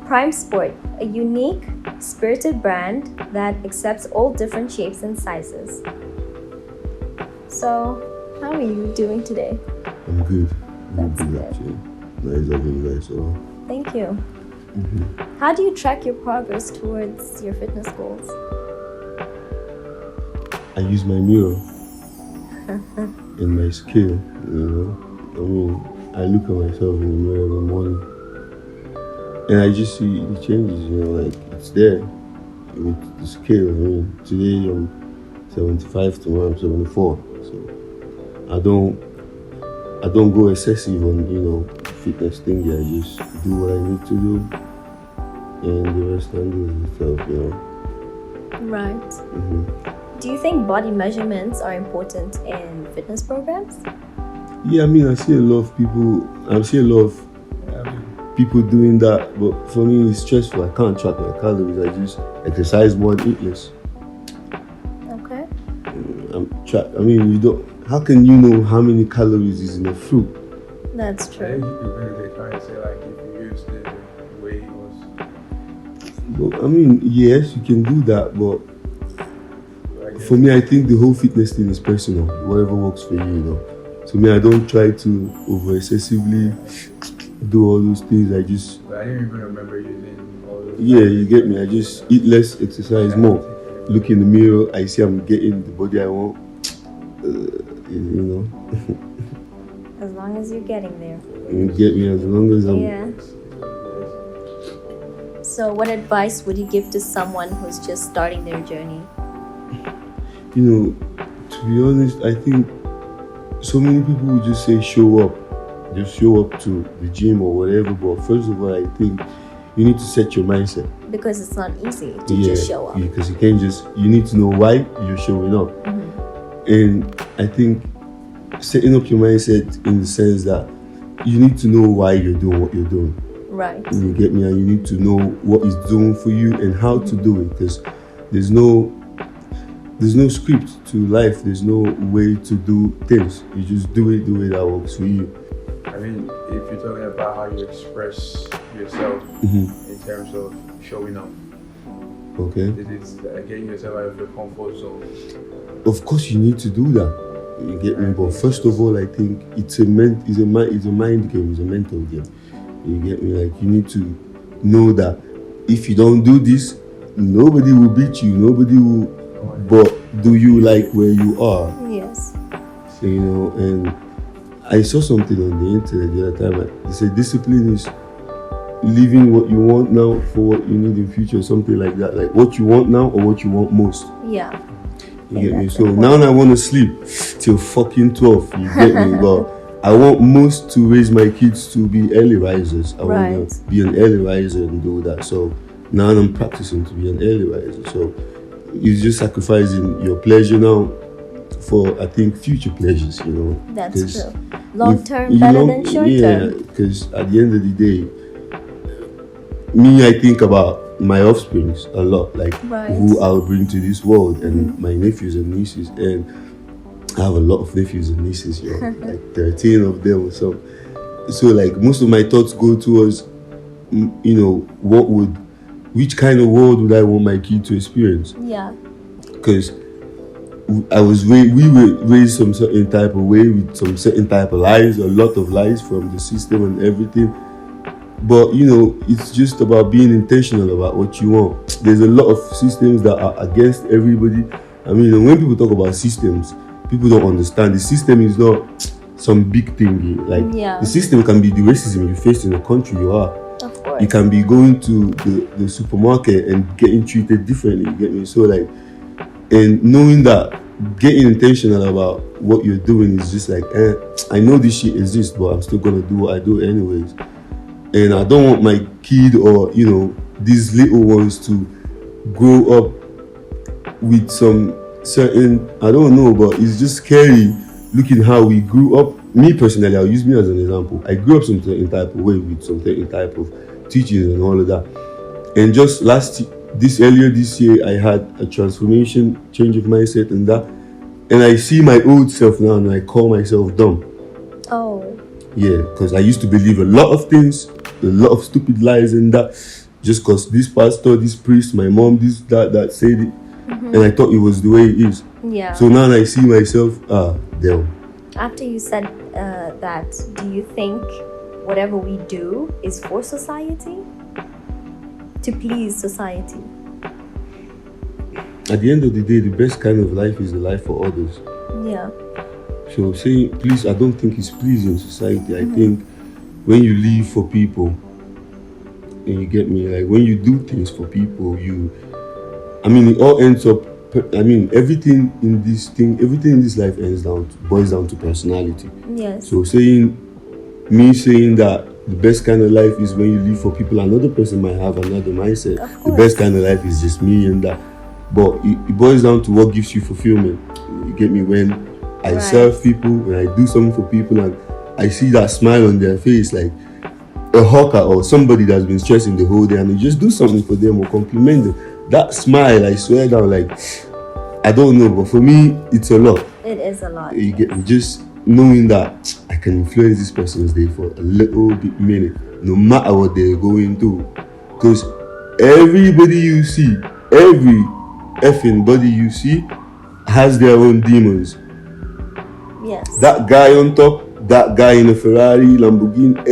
primesport, a unique, spirited brand that accepts all different shapes and sizes. So, how are you doing today? I'm good. That's good. Actually. Nice having you guys. So. Thank you. How do you track your progress towards your fitness goals? I use my mirror and my scale, I look at myself in the mirror every morning and I just see the changes, like it's there with the scale. Today I'm 75, tomorrow I'm 74. So I don't go excessive on, fitness thing. I just do what I need to do and the rest handles itself, Right. Do you think body measurements are important in fitness programs? Yeah, I see a lot of people. People doing that, but for me it's stressful. I can't track my calories. I just exercise more and eat less. Okay. You don't. How can you know how many calories is in a fruit? That's I true. think they're trying to say like if you use the way it was. But yes, you can do that, but for me, I think the whole fitness thing is personal. Whatever works for you, So me, I don't try to over excessively do all those things. I just. But I didn't even remember using all those. Yeah, you get me. I just eat less, exercise more. Look in the mirror, I see I'm getting the body I want. As long as you're getting there. You get me, as long as I'm. Yeah. So, what advice would you give to someone who's just starting their journey? To be honest, I think so many people would just say show up. Just show up to the gym or whatever. But first of all, I think you need to set your mindset. Because it's not easy to just show up. Because you can't you need to know why you're showing up. And I think setting up your mindset in the sense that you need to know why you're doing what you're doing. Right. You get me? And you need to know what it's doing for you and how to do it. Because there's no script to life. There's no way to do things. You just do it the way that works for you. If you're talking about how you express yourself in terms of showing up, okay, it's getting yourself out of your comfort zone. Of course, you need to do that. You get me? But first of all, I think it's a mind game. It's a mental game. You get me? Like, you need to know that if you don't do this, nobody will beat you. Nobody will. But do you like where you are? Yes. So, and I saw something on the internet the other time. They said discipline is living what you want now for what you need in future, something like that. Like what you want now or what you want most. Yeah. You get me? So now I want to sleep till fucking 12. You get me? But I want most to raise my kids to be early risers. I want to be an early riser and do that. So now I'm practicing to be an early riser. So you're just sacrificing your pleasure now for, I think, future pleasures, That's true. Long term better than short term. Yeah, because at the end of the day, I think about my offsprings a lot, like who I'll bring to this world, and my nephews and nieces. And I have a lot of nephews and nieces, like 13 of them or so. So, like, most of my thoughts go towards, which kind of world would I want my kid to experience? Yeah. Because we were raised some certain type of way with some certain type of lies, a lot of lies from the system and everything. But it's just about being intentional about what you want. There's a lot of systems that are against everybody. When people talk about systems, people don't understand. The system is not some big thing. The system can be the racism you face in the country you are. Of course. You can be going to the supermarket and getting treated differently. You get me? So and knowing that, getting intentional about what you're doing is just like, I know this shit exists, but I'm still gonna do what I do anyways. And I don't want my kid or these little ones to grow up with some certain, I don't know, but it's just scary looking how we grew up. Me personally, I'll use me as an example. I grew up some certain type of way with some certain type of teachings and all of that. And just earlier this year, I had a transformation, change of mindset and that. And I see my old self now and I call myself dumb. Oh. Yeah, because I used to believe a lot of things, a lot of stupid lies and that. just because this pastor, this priest, my mom, this, that said it. And I thought it was the way it is. Yeah. So now I see myself, there. After you said that, do you think whatever we do is for society? To please society? At the end of the day, the best kind of life is the life for others. Yeah. So saying please, I don't think it's pleasing society. I think when you live for people, and you get me, like when you do things for people, it all ends up, everything in this life boils down to personality. Yes. So saying that the best kind of life is when you live for people, another person might have another mindset. The best kind of life is just me and that. But it boils down to what gives you fulfillment. You get me? When I serve people, when I do something for people and I see that smile on their face, like a hawker or somebody that's been stressing the whole day, and you just do something for them or compliment them. That smile, I swear down, like, I don't know, but for me, it's a lot. It is a lot. You get me? Just knowing that I can influence this person's day for a little bit minute, no matter what they're going through. Because everybody you see, every effing body you see has their own demons. Yes. That guy on top, that guy in a Ferrari, Lamborghini,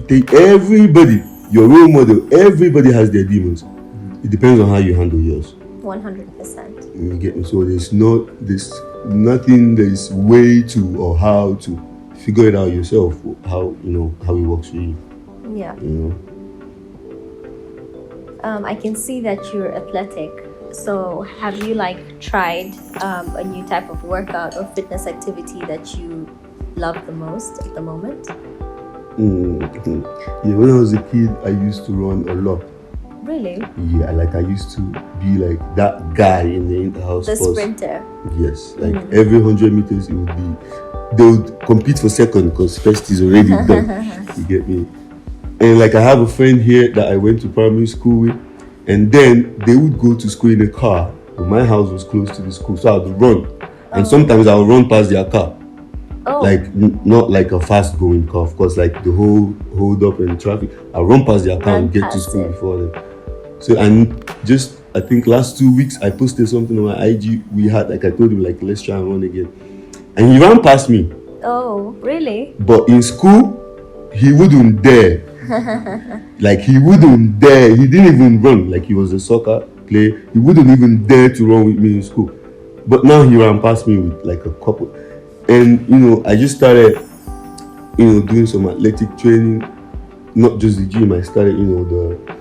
take everybody, your role model, everybody has their demons. It depends on how you handle yours. 100%. You get me? So there's nothing there's way to or how to figure it out yourself, how it works for you. Yeah. I can see that you're athletic. So have you tried a new type of workout or fitness activity that you love the most at the moment? Yeah, when I was a kid, I used to run a lot. Really? Yeah, I used to be like that guy in the inter-house The sports. sprinter. Yes, every 100 meters they would compete for second because first is already done. You get me? And I have a friend here that I went to primary school with, and then they would go to school in a car, but my house was close to the school, so I would run. And sometimes I would run past their car. Oh. Not like a fast going car, of course, the whole hold up and traffic. I run past their car and get to school before them. So, and just, I think last 2 weeks, I posted something on my IG. We had, I told him, let's try and run again. And he ran past me. Oh, really? But in school, he wouldn't dare. He wouldn't dare. He didn't even run. He was a soccer player. He wouldn't even dare to run with me in school. But now he ran past me with a couple. And, I just started, doing some athletic training. Not just the gym. I started, the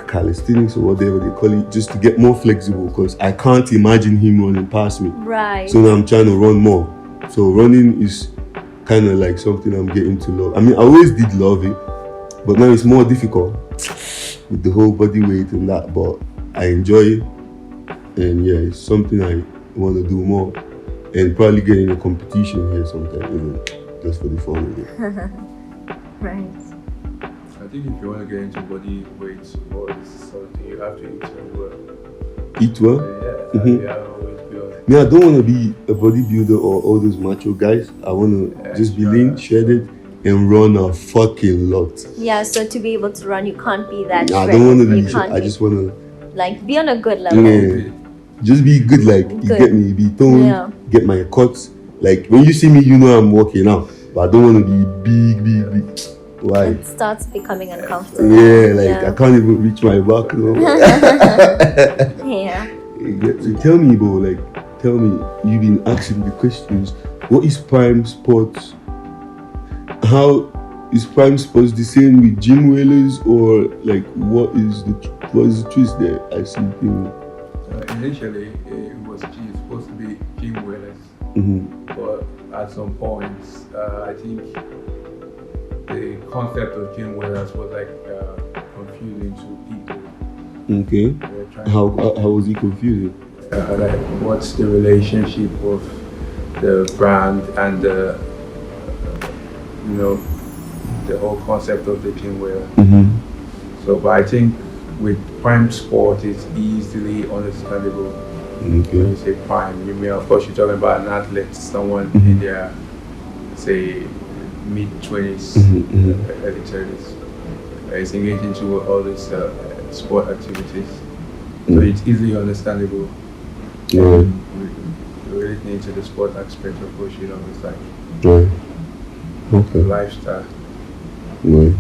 calisthenics or whatever they call it, just to get more flexible, because I can't imagine him running past me. Right. So now I'm trying to run more. So running is kind of something I'm getting to love. I always did love it, but now it's more difficult with the whole body weight and that, but I enjoy it. And yeah, it's something I want to do more, and probably get in a competition here sometime, just for the fun of it. Right. I think if you want to get into body weight or something, you have to eat very well. Eat well? Yeah, always be on. I don't want to be a bodybuilder or all those macho guys. I want to just be lean, shredded, and run a fucking lot. Yeah, so to be able to run, you can't be that shredded. I don't want to be. I just want to be on a good level. Yeah, just be good. You get me. Be toned. Get my cuts. When you see me, I'm working out. But I don't want to be big. Why? It starts becoming uncomfortable. Yeah, I can't even reach my back. Yeah. So tell me, bro. Tell me. You've been asking the questions. What is prime sports? How is prime sports the same with gym whalers, or what is the twist there? I see things. Initially, it was supposed to be gym whalers, but at some points, I think the concept of gym whalers was confusing to people. Okay. How was he confusing? What's the relationship of the brand and the whole concept of the gym whaler? So, but I think with prime sport, it's easily understandable. When you say prime, you mean, of course, you're talking about an athlete, someone in their, say, mid-20s, early 30s. is engaged into all these sport activities. So it's easily understandable. Right. Relating to the sport aspect of course, it's like Right. Okay. lifestyle. Right.